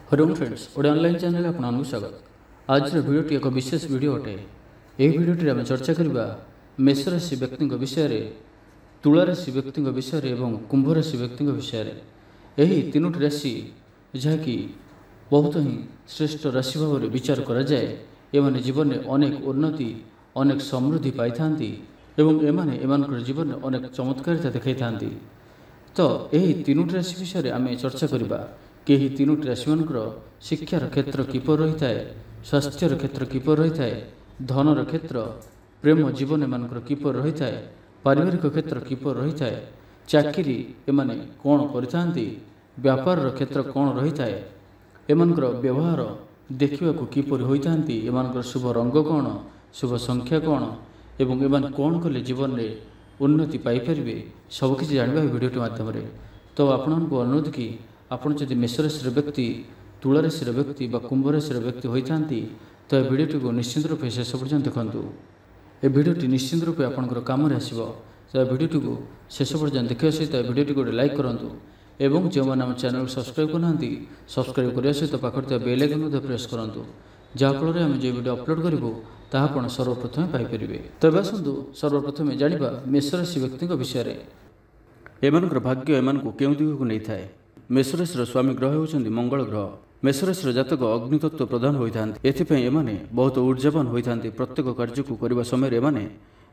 Hariom friends ओडे online channel आपको स्वागत। आज भिडियोटी एक विशेष वीडियो अटे। यह भिडियोटी आम चर्चा करवा मेष राशि व्यक्ति विषय, तुला राशि व्यक्ति विषय और कुंभ राशि व्यक्ति विषय। यही तीनोटी राशि जहाँकि बहुत ही श्रेष्ठ राशि भाव में विचार कराए। एमाने जीवन में अनेक उन्नति अनेक समृद्धि पाई था एमाने जीवन में अनेक चमत्कारिता देखा था। तो यही तीनोटी राशि विषय आम चर्चा करवा कि तीनोटी राशि मानकर शिक्षार क्षेत्र किपर रही है, स्वास्थ्यर क्षेत्र किपर रही है, धनर क्षेत्र प्रेम जीवन एमानकर किपर रही है, पारिवारिक क्षेत्र किपर रही है, चाकरी एमाने कौन करिथांती, व्यापार क्षेत्र कौन रही है, एमानकर व्यवहार देखा किपर होइथांती, एमानकर शुभ रंग कौन, शुभ संख्या कौन एवं एमान कौन कले जीवन में उन्नति पाइपर सबकि जानवा भिडियोटी मध्यम। तो आपको अनुरोध कि आपड़ जदि मेष राशि व्यक्ति, तुला राशि व्यक्ति बा कुंभ राशि व्यक्ति होता तो यह भिडियोटी को निश्चित रूपे शेष पर्यटन देखूँ। यह भिडियोटी निश्चित रूपे आपंकर कम आसो। तो यह भिडियोटी को शेष पर्यटन देखा सहित भिडियोटी गोटे लाइक करूँ एवं जो मैंने आम चैनल सब्सक्राइब करना सब्सक्राइब करने सहित पाखे बेल आइकन प्रेस करूँ, जहाँफल आम जो भिडियो अपलोड करूँ तापण सर्वप्रथम पाइपर। तब आसतु सर्वप्रथम जाना मेष राशि व्यक्ति विषय। एमानकर भाग्य एमान केउं दिग को नहीं थाए। मेष राशि स्वामी ग्रह होउछन्ति मंगल ग्रह। मेष राशि जातक अग्नितत्व प्रधान होइथान्ति। एथिपई एमाने बहुत ऊर्जावान होइथान्ति। प्रत्येक कार्य को करबा समय एमाने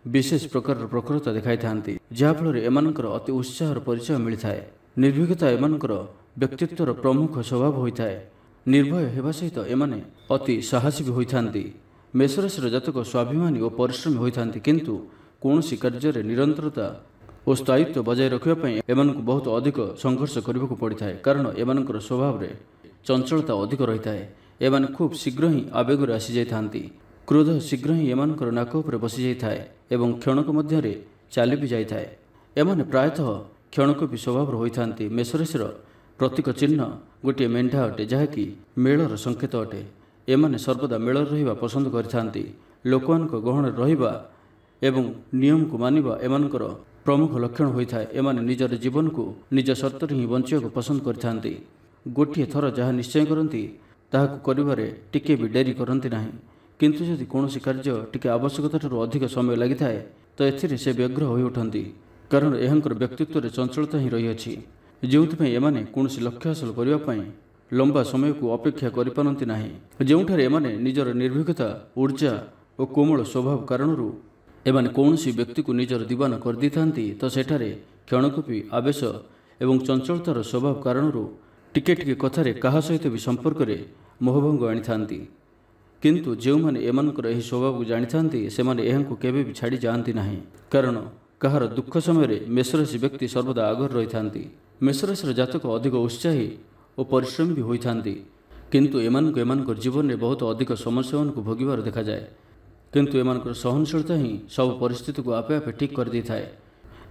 विशेष प्रकार प्रखरता देखाई थान्ति, जहाँफल एमानकर अति उत्साहर परिचय मिलिथाए। निर्भीकता एमानकर व्यक्तित्वर प्रमुख स्वभाव होइथाए। निर्भय हेबा सहित एमाने अति साहसी भी होइथान्ति। मेष राशि जातक स्वाभिमानी और परिश्रमी होइथान्ति, किंतु कौनसी कार्य निरंतरता और स्थायित्व बजाय रखापी एमानकु बहुत अधिक संघर्ष करने को पड़ता है, कारण एमानकर स्वभाव में चंचलता अधिक रही है। एमाने खूब शीघ्र ही आवेग आसी जाती। क्रोध शीघ्र ही एमानकर नाक उपर बसी जाए एवं क्षणक मध्य चली भी जाए। एमाने प्रायतः क्षणक भी स्वभाव होता। मेष राशि प्रतीक चिन्ह गोटे मेढा अटे, जहाँकि मेलर संकेत अटे। एमाने सर्वदा मेलर रहिबा पसंद करथांती। लोकमानक गहन रहिबा एवं नियम को मानिबा एमानकर प्रमुख लक्षण होता है। एमाने निजर जीवन को निज शर्त ही बंचा पसंद करथांती। गोटे थर जहाँ निश्चय करती ताहाकु करिबारे टिके भी डेरी करती ना, किंतु जदि कौनसी कार्य टिके आवश्यकता अधिक समय लगी थाए तो एथिरे से व्यग्र हो उठती, कारण एहांकर व्यक्तित्व में चंचलता ही रही अछि, जोंथिपई एमाने कौनसी लक्ष्य हासिल करने लंबा समय को अपेक्षा करिपारंती नाही। जोंठारे एमाने निजर निर्भीकता ऊर्जा और कोमल स्वभाव कारणरू एमाने कौनसी व्यक्ति को निजर दीवाना कर दी थांती, तो सेठारे क्षणकूपी आवेश एवं चंचलतार स्वभाव कारणरू टिके टिके कथारे कहा सहित भी संपर्क में मोहभंग आनी थांती। किंतु जो माने एमानकर एही स्वभाव को जानी थांती सेमाने एहांकु केबे भी छाड़ी जाआंती नाही, कारण कहार दुख समय मेष राशि व्यक्ति सर्वदा आगर रही थांती। मेष राशि जातक अधिक उत्साही और परिश्रमी भी होइथांती, किंतु एमानकर जीवन में बहुत अधिक समस्या को भोगिबार देखा जाए। किंतु एमानकर सहनशीलता ही सब परिस्थिति को आपे आपे ठीक कर दी थाए।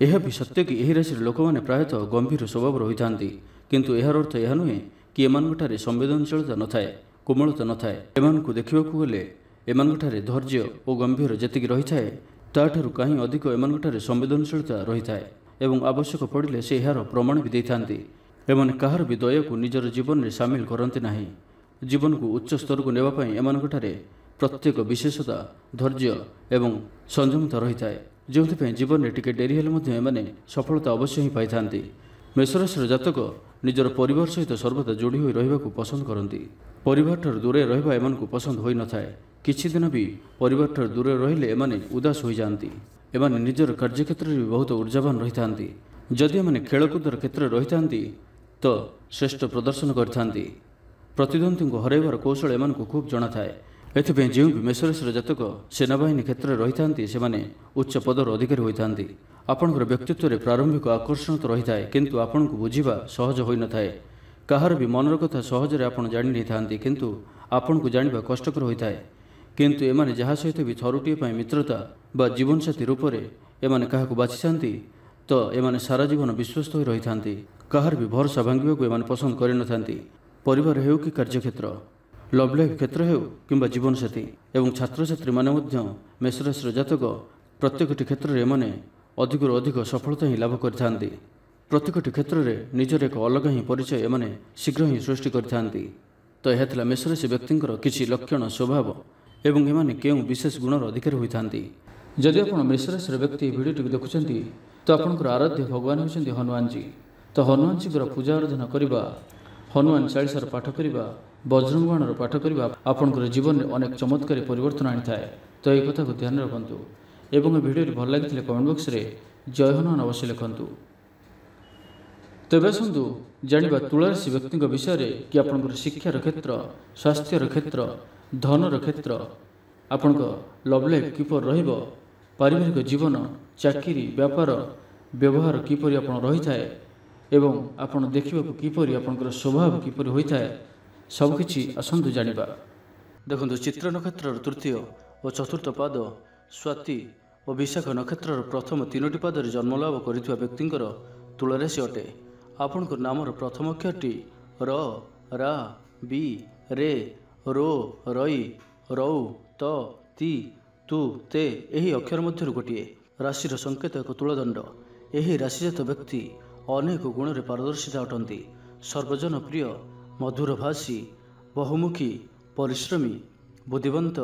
यह भी सत्य कि यही राशि लोक मैंने प्रायतः गंभीर स्वभाव रही था, किंतु यार अर्थ यह नुहे कि एमानठारे संवेदनशीलता न थाए, कोमलता न थाए। एमानकु देखिबाकु गले एमानठारे धैर्य और गंभीर जेतिकी रही थाए ताठारु कहीं अधिक एमानठारे संवेदनशीलता रही थाए एवं आवश्यक पड़िले से यार प्रमाण भी देइथांती। एमाने कहार भी दया को निजर जीवन में सामिल करते नाही। जीवन को उच्च स्तर को नेबा पई एमानठारे प्रत्येक विशेषता धैर्य एवं संयमता रही है, जो जीवन में टिके डेरी हेले एमाने सफलता अवश्य ही पाई थांती। मेष राशि जातक निजर परिवार सहित सर्वदा जोड़ी होई रहिबाकु पसंद करती। परिवार ठार दूरे रहिबा एमानकु पसंद होई न थाए। किछि दिन भी परिवार ठार दूरे रहिले एमाने उदास होई जांती। एमाने निजर कार्यक्षेत्र में बहुत ऊर्जावान रही थांती। जदि एमाने खेलकूदर क्षेत्र रही थांती तो श्रेष्ठ प्रदर्शन करथांती। प्रतिद्वंदी को हरैबार कौशल एमानकु खूब जଣା थाए। एथिपई जो भी मेष राशि जातक सेनाबाहिनी क्षेत्र में रही थांती सेमाने उच्च पदर अधिकारी होइथांती। आपणकर व्यक्तित्व में प्रारंभिक आकर्षण तो रही है, किंतु आपण को बुझीबा सहज होई न थाए। कहार भी मनर कथा सहजरे आपण जानि नै थांती, किंतु आपण को जानिबा कष्टकर होई थाए। किंतु एमाने जहा सहित भी थरुटिए पई मित्रता बा जीवनसाथी रूप में एमाने काहाकु बाछिथांती तो एमाने सारा जीवन विश्वस्त होई रही थांती। कहार भी भरोसा भांगिबाकु एमाने पसंद करि न थांती। परिवार हेउ कि कार्यक्षेत्र, लव लाइफ क्षेत्र हेउ किंबा जीवनसाथी एवं छात्र छात्री माने मध्य मेष राशि जातक प्रत्येकटी क्षेत्र में एमाने अधिक अधिक सफलता ही लाभ करथांती। प्रत्येकटी क्षेत्र में निजर एक अलग ही परिचय एमाने शीघ्र ही सृष्टि करथांती। ତ ଏହା ଥିଲା ମେଷ ରାଶି ବ୍ୟକ୍ତିଙ୍କର କିଛି ଲକ୍ଷଣ ସ୍ୱଭାବ ଏବଂ ଏମାନେ କେଉଁ ବିଶେଷ ଗୁଣର ଅଧିକାରୀ ହୋଇଥାନ୍ତି। ଯଦି ଆପଣ ମେଷ ରାଶିର ବ୍ୟକ୍ତି ଏହି ଭିଡ଼ିଓଟିକୁ ଦେଖୁଛନ୍ତି ତ ଆପଣଙ୍କର ଆରାଧ୍ୟ ଭଗବାନ ହେଉଛନ୍ତି ହନୁମାନଜୀ। ତ ହନୁମାନଜୀଙ୍କର ପୂଜା ଆରାଧନା କରିବା, ହନୁମାନ ଚାଳିଶାର ପାଠ କରିବା, ବଜରଙ୍ଗ ବାଣର ପାଠ କରିବା ଆପଣଙ୍କର ଜୀବନରେ ଅନେକ ଚମତ୍କାରୀ ପରିବର୍ତ୍ତନ ଆଣିଥାଏ। ତ ଏହି କଥାକୁ ଧ୍ୟାନ ରଖନ୍ତୁ ଏବଂ ଏ ଭିଡ଼ିଓଟି ଭଲ ଲାଗିଥିଲେ କମେଣ୍ଟ ବକ୍ସରେ ଜୟ ହନୁମାନ ଅବଶ୍ୟ ଲେଖନ୍ତୁ। ତେବେ ଆସନ୍ତୁ ଜାଣିବା ତୁଳାରାଶି ବ୍ୟକ୍ତିଙ୍କ ବିଷୟରେ କି ଆପଣଙ୍କର ଶିକ୍ଷାର କ୍ଷେତ୍ର, ସ୍ୱାସ୍ଥ୍ୟର କ୍ଷେତ୍ର, ଧନର କ୍ଷେତ୍ର, ଆପଣଙ୍କ ଲଭ୍ ଲାଇଫ୍ କିପରି ରହିବ, ପାରିବାରିକ ଜୀବନ, ଚାକିରି, ବ୍ୟାପାର, ବ୍ୟବହାର କିପରି ଆପଣ ରହିଥାଏ ଏବଂ ଆପଣ ଦେଖିବାକୁ କିପରି ଆପଣଙ୍କର ସ୍ୱଭାବ କିପରି ହୋଇଥାଏ, ସବୁକିଛି ଆସନ୍ତୁ ଜାଣିବା। ଦେଖନ୍ତୁ, ଚିତ୍ର ନକ୍ଷତ୍ରର ତୃତୀୟ ଓ ଚତୁର୍ଥ ପାଦ, ସ୍ୱାତି ଓ ବିଶାଖ ନକ୍ଷତ୍ରର ପ୍ରଥମ 3ଟି ପାଦରେ ଜନ୍ମଲାଭ କରିଥିବା ବ୍ୟକ୍ତିଙ୍କର ତୁଳାରାଶି ଅଟେ। ଆପଣଙ୍କ ନାମର ପ୍ରଥମ ଅକ୍ଷରଟି ର, ରା, ବି, ରେ, ରୋ, ରଇ, ରଉ, ତ, ତି, ତୁ, ତେ ଏହି ଅକ୍ଷର ମଧ୍ୟରୁ ଗୋଟିଏ। ରାଶିର ସଂକେତ ଏକ ତୁଳଦଣ୍ଡ। ଏହି ରାଶିଜାତ ବ୍ୟକ୍ତି ଅନେକ ଗୁଣରେ ପାରଦର୍ଶିତା ଅଟନ୍ତି। ସର୍ବଜନ ପ୍ରିୟ, ମଧୁର ଭାଷୀ, ବହୁମୁଖୀ, ପରିଶ୍ରମୀ, ବୁଦ୍ଧିବନ୍ତ,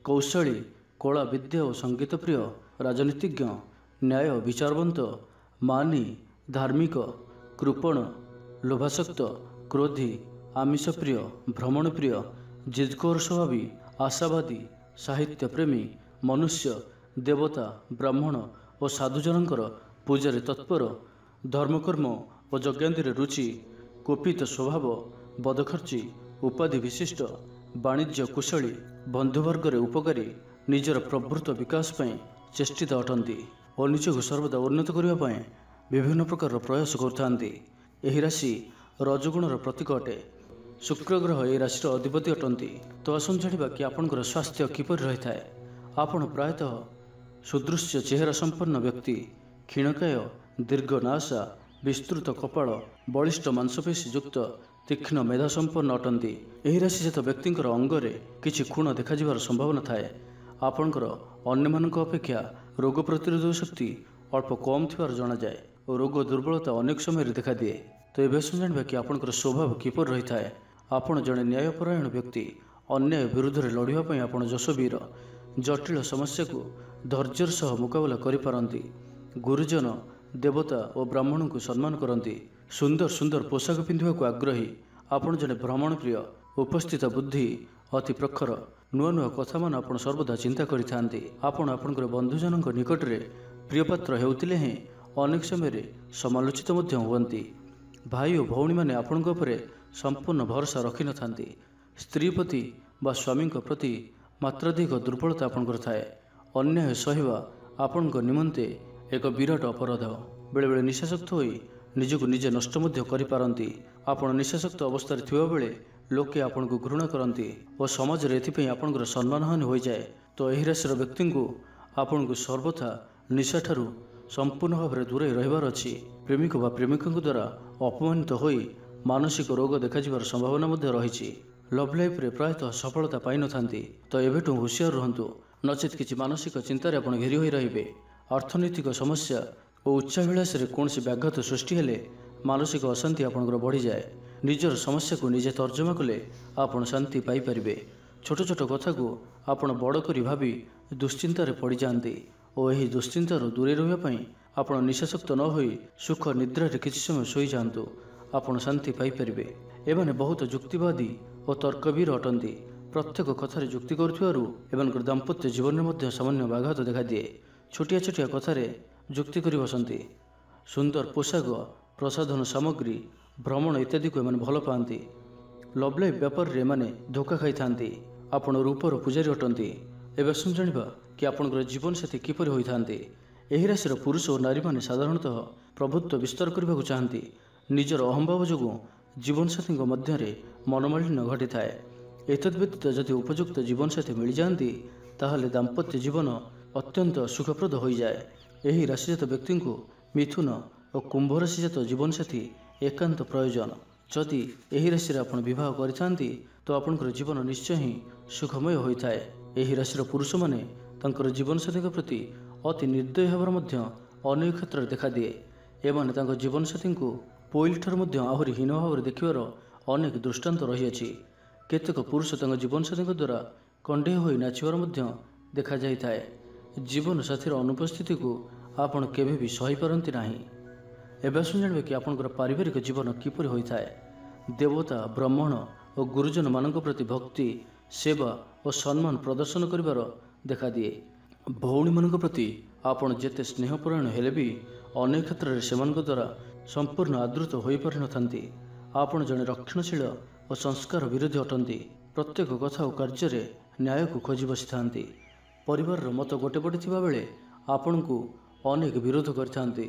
କୌଶଳୀ, କଳା ବିଦ୍ୟା ଓ ସଙ୍ଗୀତ ପ୍ରିୟ, ରାଜନୀତିଜ୍ଞ, ନ୍ୟାୟ ବିଚାରବନ୍ତ, ମାନି, ଧାର୍ମିକ, କୃପଣ, ଲୋଭାସକ୍ତ, କ୍ରୋଧୀ, ଆମିଷପ୍ରିୟ, ଭ୍ରମଣପ୍ରିୟ, ଜିଦଖୋର ସ୍ୱଭାବୀ, ଆଶାବାଦୀ, ସାହିତ୍ୟପ୍ରେମୀ, ମନୁଷ୍ୟ, ଦେବତା, ବ୍ରାହ୍ମଣ ଓ ସାଧୁଜନଙ୍କର ପୂଜାରେ ତତ୍ପର, ଧର୍ମକର୍ମ ଓ ଯଜ୍ଞାଦିରେ ରୁଚି, କୁପିତ ସ୍ୱଭାବ, ବଦଖର୍ଚ୍ଚୀ, ଉପାଧି ବିଶିଷ୍ଟ, ବାଣିଜ୍ୟ କୁଶଳୀ, ବନ୍ଧୁବର୍ଗରେ ଉପକାରୀ, ନିଜର ପ୍ରଭୃତ ବିକାଶ ପାଇଁ ଚେଷ୍ଟିତ ଅଟନ୍ତି ଓ ନିଜକୁ ସର୍ବଦା ଉନ୍ନତ କରିବା ପାଇଁ ବିଭିନ୍ନ ପ୍ରକାରର ପ୍ରୟାସ କରୁଥାନ୍ତି। ଏହି ରାଶି ରଜଗୁଣର ପ୍ରତୀକ ଅଟେ। ଶୁକ୍ର ଗ୍ରହ ଏହି ରାଶିର ଅଧିପତି ଅଟନ୍ତି। ତ ଆସନ୍ତୁ ଜାଣିବା କି ଆପଣଙ୍କର ସ୍ୱାସ୍ଥ୍ୟ କିପରି ରହିଥାଏ। ଆପଣ ପ୍ରାୟତଃ ସୁଦୃଶ୍ୟ ଚେହେରା ସମ୍ପନ୍ନ ବ୍ୟକ୍ତି, କ୍ଷୀଣକାୟ, ଦୀର୍ଘ ନାସା, ବିସ୍ତୃତ କପାଳ, ବଳିଷ୍ଠ ମାଂସପେଶୀ ଯୁକ୍ତ, ତୀକ୍ଷ୍ଣ ମେଧା ସମ୍ପନ୍ନ ଅଟନ୍ତି। ଏହି ରାଶିଜାତ ବ୍ୟକ୍ତିଙ୍କର ଅଙ୍ଗରେ କିଛି ଖୁଣ ଦେଖାଯିବାର ସମ୍ଭାବନା ଥାଏ। ଆପଣଙ୍କର ଅନ୍ୟମାନଙ୍କ ଅପେକ୍ଷା ରୋଗ ପ୍ରତିରୋଧକ ଶକ୍ତି ଅଳ୍ପ କମ୍ ଥିବାର ଜଣାଯାଏ ଓ ରୋଗ ଦୁର୍ବଳତା ଅନେକ ସମୟରେ ଦେଖାଦିଏ। ତ ଏବେ ଆସନ୍ତୁ ଜାଣିବା କି ଆପଣଙ୍କର ସ୍ୱଭାବ କିପରି ରହିଥାଏ। ଆପଣ ଜଣେ ନ୍ୟାୟପରାୟଣ ବ୍ୟକ୍ତି। ଅନ୍ୟାୟ ବିରୁଦ୍ଧରେ ଲଢ଼ିବା ପାଇଁ ଆପଣ ଯଶବୀର। ଜଟିଳ ସମସ୍ୟାକୁ ଧୈର୍ଯ୍ୟର ସହ ମୁକାବିଲା କରିପାରନ୍ତି। ଗୁରୁଜନ, ଦେବତା ଓ ବ୍ରାହ୍ମଣଙ୍କୁ ସମ୍ମାନ କରନ୍ତି। ସୁନ୍ଦର ସୁନ୍ଦର ପୋଷାକ ପିନ୍ଧିବାକୁ ଆଗ୍ରହୀ। ଆପଣ ଜଣେ ଭ୍ରମଣପ୍ରିୟ। ଉପସ୍ଥିତ ବୁଦ୍ଧି ଅତି ପ୍ରଖର। ନୂଆ ନୂଆ କଥାମାନ ଆପଣ ସର୍ବଦା ଚିନ୍ତା କରିଥାନ୍ତି। ଆପଣ ଆପଣଙ୍କର ବନ୍ଧୁଜନଙ୍କ ନିକଟରେ ପ୍ରିୟପାତ୍ର ହେଉଥିଲେ ହେଁ ଅନେକ ସମୟରେ ସମାଲୋଚିତ ମଧ୍ୟ ହୁଅନ୍ତି। ଭାଇ ଓ ଭଉଣୀମାନେ ଆପଣଙ୍କ ଉପରେ ସମ୍ପୂର୍ଣ୍ଣ ଭରସା ରଖିନଥାନ୍ତି। ସ୍ତ୍ରୀ ପ୍ରତି ବା ସ୍ୱାମୀଙ୍କ ପ୍ରତି ମାତ୍ରାଧିକ ଦୁର୍ବଳତା ଆପଣଙ୍କର ଥାଏ। ଅନ୍ୟାୟ ସହିବା ଆପଣଙ୍କ ନିମନ୍ତେ ଏକ ବିରାଟ ଅପରାଧ। ବେଳେବେଳେ ନିଶାସକ୍ତ ହୋଇ ନିଜକୁ ନିଜେ ନଷ୍ଟ ମଧ୍ୟ କରିପାରନ୍ତି। ଆପଣ ନିଶାସକ୍ତ ଅବସ୍ଥାରେ ଥିବାବେଳେ ଲୋକେ ଆପଣଙ୍କୁ ଘୃଣା କରନ୍ତି ଓ ସମାଜରେ ଏଥିପାଇଁ ଆପଣଙ୍କର ସମ୍ମାନହାନି ହୋଇଯାଏ। ତ ଏହି ରାଶିର ବ୍ୟକ୍ତିଙ୍କୁ ଆପଣଙ୍କୁ ସର୍ବଥା ନିଶାଠାରୁ ସମ୍ପୂର୍ଣ୍ଣ ଭାବରେ ଦୂରେଇ ରହିବାର ଅଛି। ପ୍ରେମିକ ବା ପ୍ରେମିକଙ୍କ ଦ୍ୱାରା ଅପମାନିତ ହୋଇ ମାନସିକ ରୋଗ ଦେଖାଯିବାର ସମ୍ଭାବନା ମଧ୍ୟ ରହିଛି। ଲଭ୍ ଲାଇଫ୍ରେ ପ୍ରାୟତଃ ସଫଳତା ପାଇନଥାନ୍ତି। ତ ଏବେଠୁ ହୁସିଆର ରୁହନ୍ତୁ, ନଚେତ୍ କିଛି ମାନସିକ ଚିନ୍ତାରେ ଆପଣ ଘେରି ହୋଇ ରହିବେ। ଅର୍ଥନୈତିକ ସମସ୍ୟା ଓ ଉଚ୍ଚାଭିଳାଷରେ କୌଣସି ବ୍ୟାଘାତ ସୃଷ୍ଟି ହେଲେ ମାନସିକ ଅଶାନ୍ତି ଆପଣଙ୍କର ବଢ଼ିଯାଏ। ନିଜର ସମସ୍ୟାକୁ ନିଜେ ତର୍ଜମା କଲେ ଆପଣ ଶାନ୍ତି ପାଇପାରିବେ। ଛୋଟ ଛୋଟ କଥାକୁ ଆପଣ ବଡ଼ କରି ଭାବି ଦୁଶ୍ଚିନ୍ତାରେ ପଡ଼ିଯାଆନ୍ତି ଓ ଏହି ଦୁଶ୍ଚିନ୍ତାରୁ ଦୂରେଇ ରହିବା ପାଇଁ ଆପଣ ନିଶାସକ୍ତ ନ ହୋଇ ସୁଖ ନିଦ୍ରାରେ କିଛି ସମୟ ଶୋଇଯାଆନ୍ତୁ। ଆପଣ ଶାନ୍ତି ପାଇପାରିବେ। ଏମାନେ ବହୁତ ଯୁକ୍ତିବାଦୀ ଓ ତର୍କବୀର ଅଟନ୍ତି। ପ୍ରତ୍ୟେକ କଥାରେ ଯୁକ୍ତି କରୁଥିବାରୁ ଏମାନଙ୍କର ଦାମ୍ପତ୍ୟ ଜୀବନରେ ମଧ୍ୟ ସାମାନ୍ୟ ବ୍ୟାଘାତ ଦେଖାଦିଏ। ଛୋଟିଆ ଛୋଟିଆ କଥାରେ ଯୁକ୍ତି କରି ବସନ୍ତି। ସୁନ୍ଦର ପୋଷାକ, ପ୍ରସାଧନ ସାମଗ୍ରୀ, ଭ୍ରମଣ ଇତ୍ୟାଦିକୁ ଏମାନେ ଭଲ ପାଆନ୍ତି। ଲଭ୍ ଲାଇଫ୍ ବ୍ୟାପାରରେ ଏମାନେ ଧୋକା ଖାଇଥାନ୍ତି। ଆପଣ ରୂପର ପୂଜାରୀ ଅଟନ୍ତି। ଏବେ ଆସନ୍ତୁ ଜାଣିବା କି ଆପଣଙ୍କର ଜୀବନସାଥୀ କିପରି ହୋଇଥାନ୍ତି। ଏହି ରାଶିର ପୁରୁଷ ଓ ନାରୀମାନେ ସାଧାରଣତଃ ପ୍ରଭୁତ୍ୱ ବିସ୍ତାର କରିବାକୁ ଚାହାନ୍ତି। ନିଜର ଅହମ୍ଭାବ ଯୋଗୁଁ ଜୀବନସାଥୀଙ୍କ ମଧ୍ୟରେ ମନୋମାଳିନ୍ୟ ଘଟିଥାଏ। ଏତଦ୍‌ବ୍ୟତୀତ ଯଦି ଉପଯୁକ୍ତ ଜୀବନସାଥୀ ମିଳିଯାଆନ୍ତି ତାହେଲେ ଦାମ୍ପତ୍ୟ ଜୀବନ ଅତ୍ୟନ୍ତ ସୁଖପ୍ରଦ ହୋଇଯାଏ। ଏହି ରାଶିଜାତ ବ୍ୟକ୍ତିଙ୍କୁ ମିଥୁନ ଓ କୁମ୍ଭ ରାଶିଜାତ ଜୀବନସାଥୀ ଏକାନ୍ତ ପ୍ରୟୋଜନ। ଯଦି ଏହି ରାଶିରେ ଆପଣ ବିବାହ କରିଥାନ୍ତି ତ ଆପଣଙ୍କର ଜୀବନ ନିଶ୍ଚୟ ହିଁ ସୁଖମୟ ହୋଇଥାଏ। ଏହି ରାଶିର ପୁରୁଷମାନେ ତାଙ୍କର ଜୀବନସାଥୀଙ୍କ ପ୍ରତି ଅତି ନିର୍ଦ୍ଦୟ ହେବାର ମଧ୍ୟ ଅନେକ କ୍ଷେତ୍ରରେ ଦେଖାଦିଏ। ଏମାନେ ତାଙ୍କ ଜୀବନସାଥୀଙ୍କୁ ପୋଇଲିଠାରୁ ମଧ୍ୟ ଆହୁରି ହୀନ ଭାବରେ ଦେଖିବାର ଅନେକ ଦୃଷ୍ଟାନ୍ତ ରହିଅଛି। କେତେକ ପୁରୁଷ ତାଙ୍କ ଜୀବନସାଥୀଙ୍କ ଦ୍ୱାରା କଣ୍ଢେଇ ହୋଇ ନାଚିବାର ମଧ୍ୟ ଦେଖାଯାଇଥାଏ। ଜୀବନସାଥୀର ଅନୁପସ୍ଥିତିକୁ ଆପଣ କେବେ ବି ସହିପାରନ୍ତି ନାହିଁ। ଏବେ ଆସନ୍ତୁ ଜାଣିବେ କି ଆପଣଙ୍କର ପାରିବାରିକ ଜୀବନ କିପରି ହୋଇଥାଏ। ଦେବତା, ବ୍ରାହ୍ମଣ ଓ ଗୁରୁଜନମାନଙ୍କ ପ୍ରତି ଭକ୍ତି, ସେବା ଓ ସମ୍ମାନ ପ୍ରଦର୍ଶନ କରିବାର ଦେଖାଦିଏ। ଭଉଣୀମାନଙ୍କ ପ୍ରତି ଆପଣ ଯେତେ ସ୍ନେହପରାୟଣ ହେଲେ ବି ଅନେକ କ୍ଷେତ୍ରରେ ସେମାନଙ୍କ ଦ୍ୱାରା ସମ୍ପୂର୍ଣ୍ଣ ଆଦୃତ ହୋଇପାରିନଥାନ୍ତି। ଆପଣ ଜଣେ ରକ୍ଷଣଶୀଳ ଓ ସଂସ୍କାର ବିରୋଧୀ ଅଟନ୍ତି। ପ୍ରତ୍ୟେକ କଥା ଓ କାର୍ଯ୍ୟରେ ନ୍ୟାୟକୁ ଖୋଜି ବସିଥାନ୍ତି। ପରିବାରର ମତ ଗୋଟେ ପଟେ ଥିବାବେଳେ ଆପଣଙ୍କୁ ଅନେକ ବିରୋଧ କରିଥାନ୍ତି।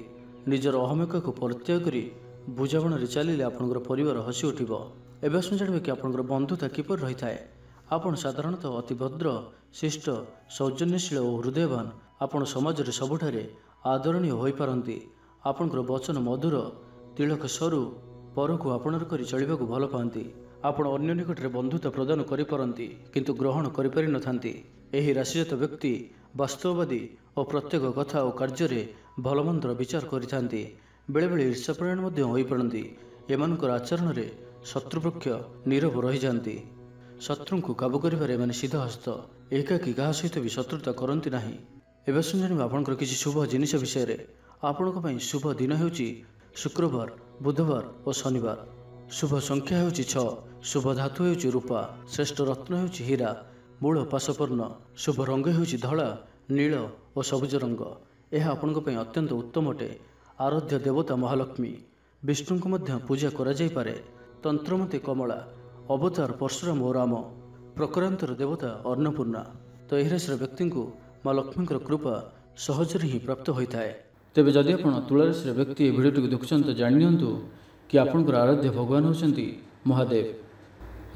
ନିଜର ଅହମିକାକୁ ପରିତ୍ୟାଗ କରି ବୁଝାମଣାରେ ଚାଲିଲେ ଆପଣଙ୍କର ପରିବାର ହସି ଉଠିବ। ଏବେ ଆସନ୍ତୁ ଜାଣିବେ କି ଆପଣଙ୍କର ବନ୍ଧୁତା କିପରି ରହିଥାଏ। ଆପଣ ସାଧାରଣତଃ ଅତି ଭଦ୍ର, ଶିଷ୍ଟ, ସୌଜନ୍ୟଶୀଳ ଓ ହୃଦୟବାନ। ଆପଣ ସମାଜରେ ସବୁଠାରେ ଆଦରଣୀୟ ହୋଇପାରନ୍ତି। ଆପଣଙ୍କର ବଚନ ମଧୁର, ତିଳକ ସରୁ, ପରକୁ ଆପଣାର କରି ଚଳିବାକୁ ଭଲ ପାଆନ୍ତି। ଆପଣ ଅନ୍ୟ ନିକଟରେ ବନ୍ଧୁତା ପ୍ରଦାନ କରିପାରନ୍ତି କିନ୍ତୁ ଗ୍ରହଣ କରିପାରିନଥାନ୍ତି। ଏହି ରାଶିଜାତ ବ୍ୟକ୍ତି ବାସ୍ତବବାଦୀ ଓ ପ୍ରତ୍ୟେକ କଥା ଓ କାର୍ଯ୍ୟରେ ଭଲମନ୍ଦର ବିଚାର କରିଥାନ୍ତି। ବେଳେବେଳେ ଈର୍ଷାପରାୟଣ ମଧ୍ୟ ହୋଇପଡ଼ନ୍ତି। ଏମାନଙ୍କର ଆଚରଣରେ ଶତ୍ରୁପକ୍ଷ ନୀରବ ରହିଯାଆନ୍ତି। ଶତ୍ରୁଙ୍କୁ କାବୁ କରିବାରେ ଏମାନେ ସିଦ୍ଧହସ୍ତ। ଏକାକୀ କାହା ସହିତ ବି ଶତ୍ରୁତା କରନ୍ତି ନାହିଁ। ଏବେ ଆସନ୍ତୁ ଜାଣିବା ଆପଣଙ୍କର କିଛି ଶୁଭ ଜିନିଷ ବିଷୟରେ। ଆପଣଙ୍କ ପାଇଁ ଶୁଭ ଦିନ ହେଉଛି ଶୁକ୍ରବାର, ବୁଧବାର ଓ ଶନିବାର। ଶୁଭ ସଂଖ୍ୟା ହେଉଛି 6। ଶୁଭ ଧାତୁ ହେଉଛି ରୂପା। ଶ୍ରେଷ୍ଠ ରତ୍ନ ହେଉଛି ହୀରା। ମୂଳ ପାଶପୂର୍ଣ୍ଣ। ଶୁଭ ରଙ୍ଗ ହେଉଛି ଧଳା, ନୀଳ ଓ ସବୁଜ ରଙ୍ଗ। ଏହା ଆପଣଙ୍କ ପାଇଁ ଅତ୍ୟନ୍ତ ଉତ୍ତମ ଅଟେ। ଆରାଧ୍ୟ ଦେବତା ମହାଲକ୍ଷ୍ମୀ। ବିଷ୍ଣୁଙ୍କୁ ମଧ୍ୟ ପୂଜା କରାଯାଇପାରେ। ତନ୍ତ୍ରମତୀ କମଳା। ଅବତାର ପରଶୁରାମ ଓ ରାମ। ପ୍ରକାରାନ୍ତର ଦେବତା ଅନ୍ନପୂର୍ଣ୍ଣା। ତ ଏହି ରାଶିର ବ୍ୟକ୍ତିଙ୍କୁ ମା ଲକ୍ଷ୍ମୀଙ୍କର କୃପା ସହଜରେ ହିଁ ପ୍ରାପ୍ତ ହୋଇଥାଏ। ତେବେ ଯଦି ଆପଣ ତୁଳା ରାଶିର ବ୍ୟକ୍ତି ଏହି ଭିଡ଼ିଓଟିକୁ ଦେଖୁଛନ୍ତି ତ ଜାଣିନିଅନ୍ତୁ କି ଆପଣଙ୍କର ଆରାଧ୍ୟ ଭଗବାନ ହେଉଛନ୍ତି ମହାଦେବ।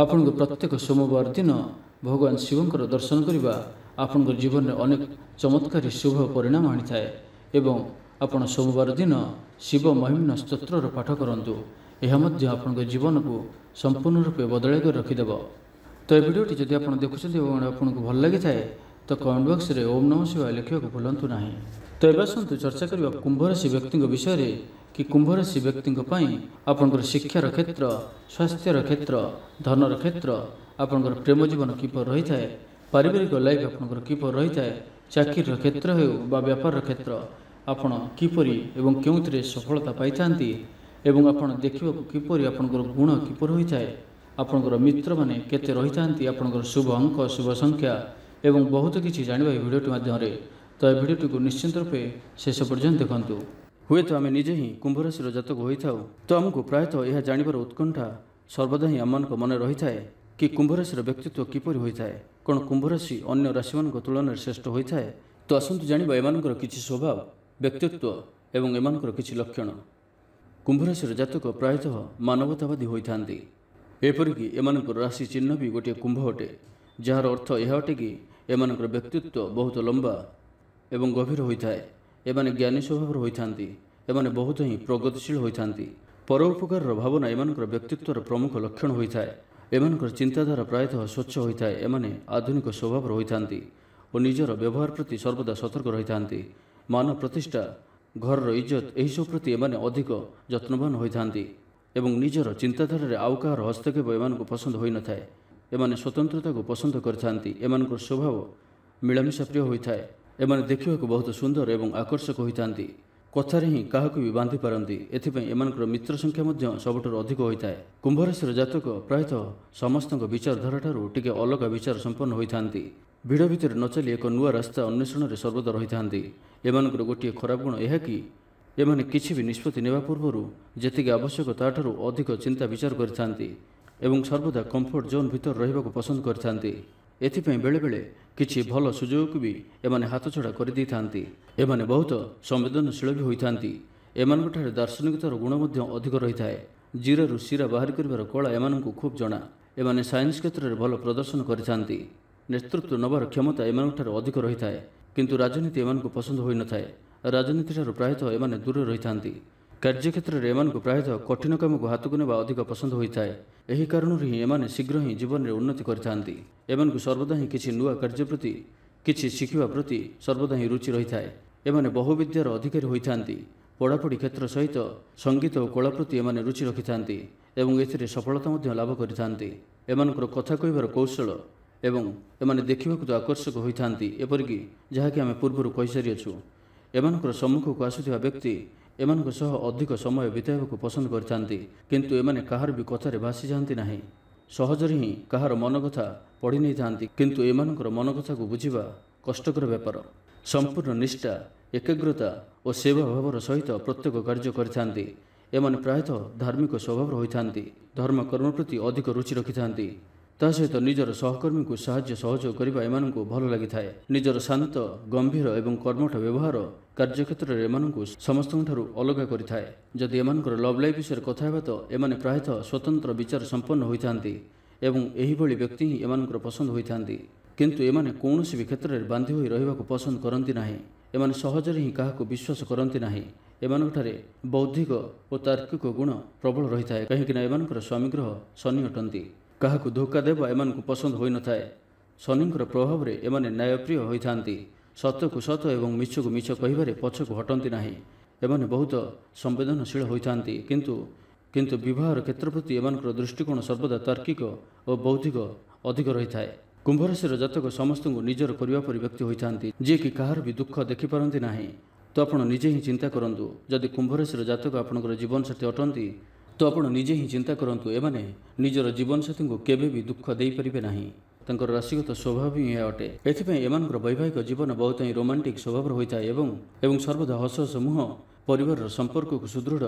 ଆପଣଙ୍କ ପ୍ରତ୍ୟେକ ସୋମବାର ଦିନ ଭଗବାନ ଶିବଙ୍କର ଦର୍ଶନ କରିବା ଆପଣଙ୍କ ଜୀବନରେ ଅନେକ ଚମତ୍କାରୀ ଶୁଭ ପରିଣାମ ଆଣିଥାଏ। ଏବଂ ଆପଣ ସୋମବାର ଦିନ ଶିବ ମହିମ୍ନ ସ୍ତୋତ୍ରର ପାଠ କରନ୍ତୁ। ଏହା ମଧ୍ୟ ଆପଣଙ୍କ ଜୀବନକୁ ସମ୍ପୂର୍ଣ୍ଣ ରୂପେ ବଦଳାଇ କରି ରଖିଦେବ। ତ ଏ ଭିଡ଼ିଓଟି ଯଦି ଆପଣ ଦେଖୁଛନ୍ତି ଏବଂ ଆପଣଙ୍କୁ ଭଲ ଲାଗିଥାଏ ତ କମେଣ୍ଟ ବକ୍ସରେ ଓମ୍ ନମଃ ଶିବାୟ ଲେଖିବାକୁ ଭୁଲନ୍ତୁ ନାହିଁ। ତ ଏବେ ଆସନ୍ତୁ ଚର୍ଚ୍ଚା କରିବା କୁମ୍ଭ ରାଶି ବ୍ୟକ୍ତିଙ୍କ ବିଷୟରେ କି କୁମ୍ଭ ରାଶି ବ୍ୟକ୍ତିଙ୍କ ପାଇଁ ଆପଣଙ୍କର ଶିକ୍ଷାର କ୍ଷେତ୍ର, ସ୍ୱାସ୍ଥ୍ୟର କ୍ଷେତ୍ର, ଧନର କ୍ଷେତ୍ର, ଆପଣଙ୍କର ପ୍ରେମ ଜୀବନ କିପରି ରହିଥାଏ, ପାରିବାରିକ ଲାଇଫ୍ ଆପଣଙ୍କର କିପରି ରହିଥାଏ, ଚାକିରିର କ୍ଷେତ୍ର ହେଉ ବା ବ୍ୟାପାରର କ୍ଷେତ୍ର, ଆପଣ କିପରି ଏବଂ କେଉଁଥିରେ ସଫଳତା ପାଇଥାନ୍ତି ଏବଂ ଆପଣ ଦେଖିବାକୁ କିପରି ଆପଣଙ୍କର ଗୁଣ କିପରି ହୋଇଥାଏ, ଆପଣଙ୍କର ମିତ୍ରମାନେ କେତେ ରହିଥାନ୍ତି, ଆପଣଙ୍କର ଶୁଭ ଅଙ୍କ, ଶୁଭ ସଂଖ୍ୟା ଏବଂ ବହୁତ କିଛି ଜାଣିବା ଏହି ଭିଡ଼ିଓଟି ମାଧ୍ୟମରେ। ତ ଏ ଭିଡ଼ିଓଟିକୁ ନିଶ୍ଚିନ୍ତ ରୂପେ ଶେଷ ପର୍ଯ୍ୟନ୍ତ ଦେଖନ୍ତୁ। ହୁଏତ ଆମେ ନିଜେ ହିଁ କୁମ୍ଭ ରାଶିର ଜାତକ ହୋଇଥାଉ ତ ଆମକୁ ପ୍ରାୟତଃ ଏହା ଜାଣିବାର ଉତ୍କଣ୍ଠା ସର୍ବଦା ହିଁ ଆମମାନଙ୍କ ମନେ ରହିଥାଏ କି କୁମ୍ଭ ରାଶିର ବ୍ୟକ୍ତିତ୍ୱ କିପରି ହୋଇଥାଏ। କ'ଣ କୁମ୍ଭ ରାଶି ଅନ୍ୟ ରାଶିମାନଙ୍କ ତୁଳନାରେ ଶ୍ରେଷ୍ଠ ହୋଇଥାଏ? ତ ଆସନ୍ତୁ ଜାଣିବା ଏମାନଙ୍କର କିଛି ସ୍ୱଭାବ, ବ୍ୟକ୍ତିତ୍ୱ ଏବଂ ଏମାନଙ୍କର କିଛି ଲକ୍ଷଣ। କୁମ୍ଭ ରାଶିର ଜାତକ ପ୍ରାୟତଃ ମାନବତାବାଦୀ ହୋଇଥାନ୍ତି। ଏପରିକି ଏମାନଙ୍କର ରାଶି ଚିହ୍ନ ବି ଗୋଟିଏ କୁମ୍ଭ ଅଟେ, ଯାହାର ଅର୍ଥ ଏହା ଅଟେ କି ଏମାନଙ୍କର ବ୍ୟକ୍ତିତ୍ୱ ବହୁତ ଲମ୍ବା ଏବଂ ଗଭୀର ହୋଇଥାଏ। ଏମାନେ ଜ୍ଞାନୀ ସ୍ୱଭାବର ହୋଇଥାନ୍ତି। ଏମାନେ ବହୁତ ହିଁ ପ୍ରଗତିଶୀଳ ହୋଇଥାନ୍ତି। ପରୋପକାରର ଭାବନା ଏମାନଙ୍କର ବ୍ୟକ୍ତିତ୍ୱର ପ୍ରମୁଖ ଲକ୍ଷଣ ହୋଇଥାଏ। ଏମାନଙ୍କର ଚିନ୍ତାଧାରା ପ୍ରାୟତଃ ସ୍ୱଚ୍ଛ ହୋଇଥାଏ। ଏମାନେ ଆଧୁନିକ ସ୍ୱଭାବର ହୋଇଥାନ୍ତି ଓ ନିଜର ବ୍ୟବହାର ପ୍ରତି ସର୍ବଦା ସତର୍କ ରହିଥାନ୍ତି। ମାନ ପ୍ରତିଷ୍ଠା, ଘରର ଇଜ୍ଜତ ଏହିସବୁ ପ୍ରତି ଏମାନେ ଅଧିକ ଯତ୍ନବାନ ହୋଇଥାନ୍ତି ଏବଂ ନିଜର ଚିନ୍ତାଧାରାରେ ଆଉ କାହାର ହସ୍ତକ୍ଷେପ ଏମାନଙ୍କୁ ପସନ୍ଦ ହୋଇନଥାଏ। ଏମାନେ ସ୍ୱତନ୍ତ୍ରତାକୁ ପସନ୍ଦ କରିଥାନ୍ତି। ଏମାନଙ୍କର ସ୍ୱଭାବ ମିଳାମିଶା ପ୍ରିୟ ହୋଇଥାଏ। ଏମାନେ ଦେଖିବାକୁ ବହୁତ ସୁନ୍ଦର ଏବଂ ଆକର୍ଷକ ହୋଇଥାନ୍ତି। କଥାରେ ହିଁ କାହାକୁ ବି ବାନ୍ଧି ପାରନ୍ତି। ଏଥିପାଇଁ ଏମାନଙ୍କର ମିତ୍ର ସଂଖ୍ୟା ମଧ୍ୟ ସବୁଠାରୁ ଅଧିକ ହୋଇଥାଏ। କୁମ୍ଭ ରାଶିର ଜାତକ ପ୍ରାୟତଃ ସମସ୍ତଙ୍କ ବିଚାରଧାରାଠାରୁ ଟିକେ ଅଲଗା ବିଚାର ସମ୍ପନ୍ନ ହୋଇଥାନ୍ତି। ଭିଡ଼ ଭିତରେ ନ ଚାଲି ଏକ ନୂଆ ରାସ୍ତା ଅନ୍ୱେଷଣରେ ସର୍ବଦା ରହିଥାନ୍ତି। ଏମାନଙ୍କର ଗୋଟିଏ ଖରାପ ଗୁଣ ଏହା କି ଏମାନେ କିଛି ବି ନିଷ୍ପତ୍ତି ନେବା ପୂର୍ବରୁ ଯେତିକି ଆବଶ୍ୟକ ତାଠାରୁ ଅଧିକ ଚିନ୍ତା ବିଚାର କରିଥାନ୍ତି ଏବଂ ସର୍ବଦା କମ୍ଫର୍ଟ ଜୋନ୍ ଭିତରେ ରହିବାକୁ ପସନ୍ଦ କରିଥାନ୍ତି। ଏଥିପାଇଁ ବେଳେବେଳେ କିଛି ଭଲ ସୁଯୋଗକୁ ବି ଏମାନେ ହାତଛଡ଼ା କରିଦେଇଥାନ୍ତି। ଏମାନେ ବହୁତ ସମ୍ବେଦନଶୀଳ ବି ହୋଇଥାନ୍ତି। ଏମାନଙ୍କଠାରେ ଦାର୍ଶନିକତାର ଗୁଣ ମଧ୍ୟ ଅଧିକ ରହିଥାଏ। ଜିରାରୁ ଶିରା ବାହାରି କରିବାର କଳା ଏମାନଙ୍କୁ ଖୁବ୍ ଜଣା। ଏମାନେ ସାଇନ୍ସ କ୍ଷେତ୍ରରେ ଭଲ ପ୍ରଦର୍ଶନ କରିଥାନ୍ତି। ନେତୃତ୍ୱ ନେବାର କ୍ଷମତା ଏମାନଙ୍କଠାରେ ଅଧିକ ରହିଥାଏ। କିନ୍ତୁ ରାଜନୀତି ଏମାନଙ୍କୁ ପସନ୍ଦ ହୋଇନଥାଏ। ରାଜନୀତିଠାରୁ ପ୍ରାୟତଃ ଏମାନେ ଦୂରରେ ରହିଥାନ୍ତି। କାର୍ଯ୍ୟକ୍ଷେତ୍ରରେ ଏମାନଙ୍କୁ ପ୍ରାୟତଃ କଠିନ କାମକୁ ହାତକୁ ନେବା ଅଧିକ ପସନ୍ଦ ହୋଇଥାଏ। ଏହି କାରଣରୁ ହିଁ ଏମାନେ ଶୀଘ୍ର ହିଁ ଜୀବନରେ ଉନ୍ନତି କରିଥାନ୍ତି। ଏମାନଙ୍କୁ ସର୍ବଦା ହିଁ କିଛି ନୂଆ କାର୍ଯ୍ୟ ପ୍ରତି, କିଛି ଶିଖିବା ପ୍ରତି ସର୍ବଦା ହିଁ ରୁଚି ରହିଥାଏ। ଏମାନେ ବହୁବିଦ୍ୟାର ଅଧିକାରୀ ହୋଇଥାନ୍ତି। ପଢ଼ାପଢ଼ି କ୍ଷେତ୍ର ସହିତ ସଙ୍ଗୀତ ଓ କଳା ପ୍ରତି ଏମାନେ ରୁଚି ରଖିଥାନ୍ତି ଏବଂ ଏଥିରେ ସଫଳତା ମଧ୍ୟ ଲାଭ କରିଥାନ୍ତି। ଏମାନଙ୍କର କଥା କହିବାର କୌଶଳ ଏବଂ ଏମାନେ ଦେଖିବାକୁ ତ ଆକର୍ଷକ ହୋଇଥାନ୍ତି, ଏପରିକି ଯାହାକି ଆମେ ପୂର୍ବରୁ କହିସାରିଅଛୁ। ଏମାନଙ୍କର ସମ୍ମୁଖକୁ ଆସୁଥିବା ବ୍ୟକ୍ତି ଏମାନଙ୍କ ସହ ଅଧିକ ସମୟ ବିତାଇବାକୁ ପସନ୍ଦ କରିଥାନ୍ତି, କିନ୍ତୁ ଏମାନେ କାହାର ବି କଥାରେ ଭାସିଯାଆନ୍ତି ନାହିଁ। ସହଜରେ ହିଁ କାହାର ମନ କଥା ପଢ଼ି ନେଇଥାନ୍ତି, କିନ୍ତୁ ଏମାନଙ୍କର ମନ କଥାକୁ ବୁଝିବା କଷ୍ଟକର ବ୍ୟାପାର। ସମ୍ପୂର୍ଣ୍ଣ ନିଷ୍ଠା, ଏକାଗ୍ରତା ଓ ସେବା ଭାବର ସହିତ ପ୍ରତ୍ୟେକ କାର୍ଯ୍ୟ କରିଥାନ୍ତି। ଏମାନେ ପ୍ରାୟତଃ ଧାର୍ମିକ ସ୍ୱଭାବର ହୋଇଥାନ୍ତି, ଧର୍ମକର୍ମ ପ୍ରତି ଅଧିକ ରୁଚି ରଖିଥାନ୍ତି। ତା ସହିତ ନିଜର ସହକର୍ମୀଙ୍କୁ ସାହାଯ୍ୟ ସହଯୋଗ କରିବା ଏମାନଙ୍କୁ ଭଲ ଲାଗିଥାଏ। ନିଜର ଶାନ୍ତ, ଗମ୍ଭୀର ଏବଂ କର୍ମଠ ବ୍ୟବହାର କାର୍ଯ୍ୟକ୍ଷେତ୍ରରେ ଏମାନଙ୍କୁ ସମସ୍ତଙ୍କଠାରୁ ଅଲଗା କରିଥାଏ। ଯଦି ଏମାନଙ୍କର ଲଭ୍ ଲାଇଫ୍ ବିଷୟରେ କଥା ହେବା ତ ଏମାନେ ପ୍ରାୟତଃ ସ୍ୱତନ୍ତ୍ର ବିଚାର ସମ୍ପନ୍ନ ହୋଇଥାନ୍ତି ଏବଂ ଏହିଭଳି ବ୍ୟକ୍ତି ହିଁ ଏମାନଙ୍କର ପସନ୍ଦ ହୋଇଥାନ୍ତି। କିନ୍ତୁ ଏମାନେ କୌଣସି ବି କ୍ଷେତ୍ରରେ ବାନ୍ଧି ହୋଇ ରହିବାକୁ ପସନ୍ଦ କରନ୍ତି ନାହିଁ। ଏମାନେ ସହଜରେ ହିଁ କାହାକୁ ବିଶ୍ୱାସ କରନ୍ତି ନାହିଁ। ଏମାନଙ୍କଠାରେ ବୌଦ୍ଧିକ ଓ ତାର୍କିକ ଗୁଣ ପ୍ରବଳ ରହିଥାଏ, କାହିଁକିନା ଏମାନଙ୍କର ସ୍ୱାମୀ ଗ୍ରହ ଶନି ଅଟନ୍ତି। କାହାକୁ ଧୋକା ଦେବା ଏମାନଙ୍କୁ ପସନ୍ଦ ହୋଇନଥାଏ। ଶନିଙ୍କର ପ୍ରଭାବରେ ଏମାନେ ନ୍ୟାୟପ୍ରିୟ ହୋଇଥାନ୍ତି। ସତକୁ ସତ ଏବଂ ମିଛକୁ ମିଛ କହିବାରେ ପଛକୁ ହଟନ୍ତି ନାହିଁ। ଏମାନେ ବହୁତ ସମ୍ବେଦନଶୀଳ ହୋଇଥାନ୍ତି, କିନ୍ତୁ ବିବାହର କ୍ଷେତ୍ର ପ୍ରତି ଏମାନଙ୍କର ଦୃଷ୍ଟିକୋଣ ସର୍ବଦା ତାର୍କିକ ଓ ବୌଦ୍ଧିକ ଅଧିକ ରହିଥାଏ। କୁମ୍ଭ ରାଶିର ଜାତକ ସମସ୍ତଙ୍କୁ ନିଜର କରିବା ପରି ବ୍ୟକ୍ତି ହୋଇଥାନ୍ତି, ଯିଏକି କାହାର ବି ଦୁଃଖ ଦେଖିପାରନ୍ତି ନାହିଁ। ତ ଆପଣ ନିଜେ ହିଁ ଚିନ୍ତା କରନ୍ତୁ, ଯଦି କୁମ୍ଭ ରାଶିର ଜାତକ ଆପଣଙ୍କର ଜୀବନସାଥୀ ଅଟନ୍ତି ତ ଆପଣ ନିଜେ ହିଁ ଚିନ୍ତା କରନ୍ତୁ, ଏମାନେ ନିଜର ଜୀବନସାଥୀଙ୍କୁ କେବେ ବି ଦୁଃଖ ଦେଇପାରିବେ ନାହିଁ। ତାଙ୍କର ରାଶିଗତ ସ୍ୱଭାବ ହିଁ ଏହା ଅଟେ। ଏଥିପାଇଁ ଏମାନଙ୍କର ବୈବାହିକ ଜୀବନ ବହୁତ ହିଁ ରୋମାଣ୍ଟିକ ସ୍ୱଭାବର ହୋଇଥାଏ ଏବଂ ସର୍ବଦା ହସ ହସ ମୁହଁ ପରିବାରର ସମ୍ପର୍କକୁ ସୁଦୃଢ଼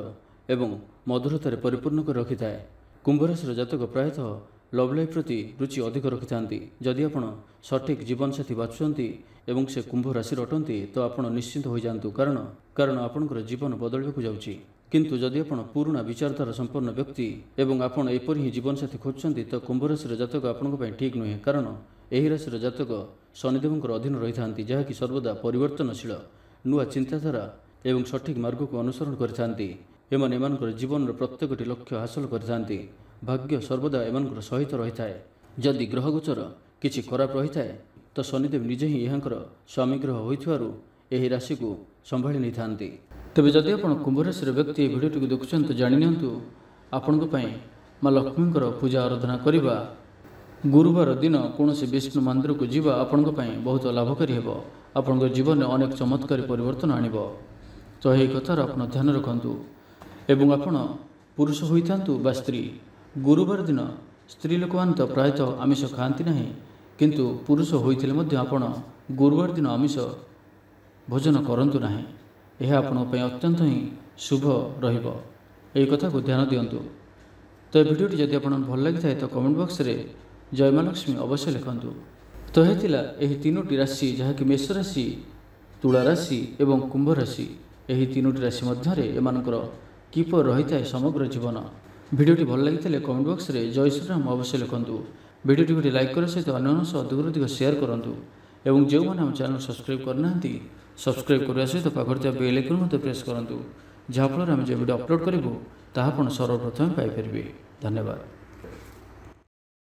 ଏବଂ ମଧୁରତାରେ ପରିପୂର୍ଣ୍ଣ କରି ରଖିଥାଏ। କୁମ୍ଭ ରାଶିର ଜାତକ ପ୍ରାୟତଃ ଲଭ୍ ଲାଇଫ୍ ପ୍ରତି ରୁଚି ଅଧିକ ରଖିଥାନ୍ତି। ଯଦି ଆପଣ ସଠିକ୍ ଜୀବନସାଥୀ ବାଛୁଛନ୍ତି ଏବଂ ସେ କୁମ୍ଭ ରାଶିର ଅଟନ୍ତି ତ ଆପଣ ନିଶ୍ଚିନ୍ତ ହୋଇଯାଆନ୍ତୁ, କାରଣ ଆପଣଙ୍କର ଜୀବନ ବଦଳିବାକୁ ଯାଉଛି। କିନ୍ତୁ ଯଦି ଆପଣ ପୁରୁଣା ବିଚାରଧାରା ସମ୍ପନ୍ନ ବ୍ୟକ୍ତି ଏବଂ ଆପଣ ଏପରି ହିଁ ଜୀବନସାଥୀ ଖୋଜୁଛନ୍ତି ତ କୁମ୍ଭ ରାଶିର ଜାତକ ଆପଣଙ୍କ ପାଇଁ ଠିକ୍ ନୁହେଁ, କାରଣ ଏହି ରାଶିର ଜାତକ ଶନିଦେବଙ୍କର ଅଧୀନ ରହିଥାନ୍ତି, ଯାହାକି ସର୍ବଦା ପରିବର୍ତ୍ତନଶୀଳ, ନୂଆ ଚିନ୍ତାଧାରା ଏବଂ ସଠିକ୍ ମାର୍ଗକୁ ଅନୁସରଣ କରିଥାନ୍ତି। ଏମାନେ ଏମାନଙ୍କର ଜୀବନର ପ୍ରତ୍ୟେକଟି ଲକ୍ଷ୍ୟ ହାସଲ କରିଥାନ୍ତି। ଭାଗ୍ୟ ସର୍ବଦା ଏମାନଙ୍କର ସହିତ ରହିଥାଏ। ଯଦି ଗ୍ରହଗୋଚର କିଛି ଖରାପ ରହିଥାଏ ତ ଶନିଦେବ ନିଜେ ହିଁ ଏହାଙ୍କର ସ୍ୱାମୀ ଗ୍ରହ ହୋଇଥିବାରୁ ଏହି ରାଶିକୁ ସମ୍ଭାଳି ନେଇଥାନ୍ତି। ତେବେ ଯଦି ଆପଣ କୁମ୍ଭ ରାଶିର ବ୍ୟକ୍ତି ଏହି ଭିଡ଼ିଓଟିକୁ ଦେଖୁଛନ୍ତି ତ ଜାଣିନିଅନ୍ତୁ, ଆପଣଙ୍କ ପାଇଁ ମା ଲକ୍ଷ୍ମୀଙ୍କର ପୂଜା ଆରାଧନା କରିବା, ଗୁରୁବାର ଦିନ କୌଣସି ବିଷ୍ଣୁ ମନ୍ଦିରକୁ ଯିବା ଆପଣଙ୍କ ପାଇଁ ବହୁତ ଲାଭକାରୀ ହେବ। ଆପଣଙ୍କ ଜୀବନରେ ଅନେକ ଚମତ୍କାରୀ ପରିବର୍ତ୍ତନ ଆଣିବ। ତ ଏହି କଥାର ଆପଣ ଧ୍ୟାନ ରଖନ୍ତୁ। ଏବଂ ଆପଣ ପୁରୁଷ ହୋଇଥାନ୍ତୁ ବା ସ୍ତ୍ରୀ, ଗୁରୁବାର ଦିନ ସ୍ତ୍ରୀ ଲୋକମାନେ ତ ପ୍ରାୟତଃ ଆମିଷ ଖାଆନ୍ତି ନାହିଁ, କିନ୍ତୁ ପୁରୁଷ ହୋଇଥିଲେ ମଧ୍ୟ ଆପଣ ଗୁରୁବାର ଦିନ ଆମିଷ ଭୋଜନ କରନ୍ତୁ ନାହିଁ। ଏହା ଆପଣଙ୍କ ପାଇଁ ଅତ୍ୟନ୍ତ ହିଁ ଶୁଭ ରହିବ। ଏହି କଥାକୁ ଧ୍ୟାନ ଦିଅନ୍ତୁ। ତ ଏ ଭିଡ଼ିଓଟି ଯଦି ଆପଣଙ୍କୁ ଭଲ ଲାଗିଥାଏ ତ କମେଣ୍ଟ ବକ୍ସରେ ଜୟ ମା ଲକ୍ଷ୍ମୀ ଅବଶ୍ୟ ଲେଖନ୍ତୁ। ତ ହେଇଥିଲା ଏହି ତିନୋଟି ରାଶି, ଯାହାକି ମେଷ ରାଶି, ତୁଳା ରାଶି ଏବଂ କୁମ୍ଭ ରାଶି। ଏହି ତିନୋଟି ରାଶି ମଧ୍ୟରେ ଏମାନଙ୍କର କିପରି ରହିଥାଏ ସମଗ୍ର ଜୀବନ। ଭିଡ଼ିଓଟି ଭଲ ଲାଗିଥିଲେ କମେଣ୍ଟ ବକ୍ସରେ ଜୟ ଶ୍ରୀରାମ ଅବଶ୍ୟ ଲେଖନ୍ତୁ। ଭିଡ଼ିଓଟି ଗୋଟିଏ ଲାଇକ୍ କରିବା ସହିତ ଅନ୍ୟମାନଙ୍କ ସହ ଅଧିକରୁ ଅଧିକ ସେୟାର କରନ୍ତୁ ଏବଂ ଯେଉଁମାନେ ଆମ ଚ୍ୟାନେଲ୍ ସବସ୍କ୍ରାଇବ୍ କରିନାହାନ୍ତି ସବସ୍କ୍ରାଇବ୍ କରିବା ସହିତ ପାଖରେ ଥିବା ବେଲ୍ ଆଇକନ୍ ମଧ୍ୟ ପ୍ରେସ୍ କରନ୍ତୁ, ଯାହାଫଳରେ ଆମେ ଯେଉଁ ଭିଡ଼ିଓ ଅପଲୋଡ଼ କରିବୁ ତାହା ଆପଣ ସର୍ବପ୍ରଥମେ ପାଇପାରିବେ। ଧନ୍ୟବାଦ।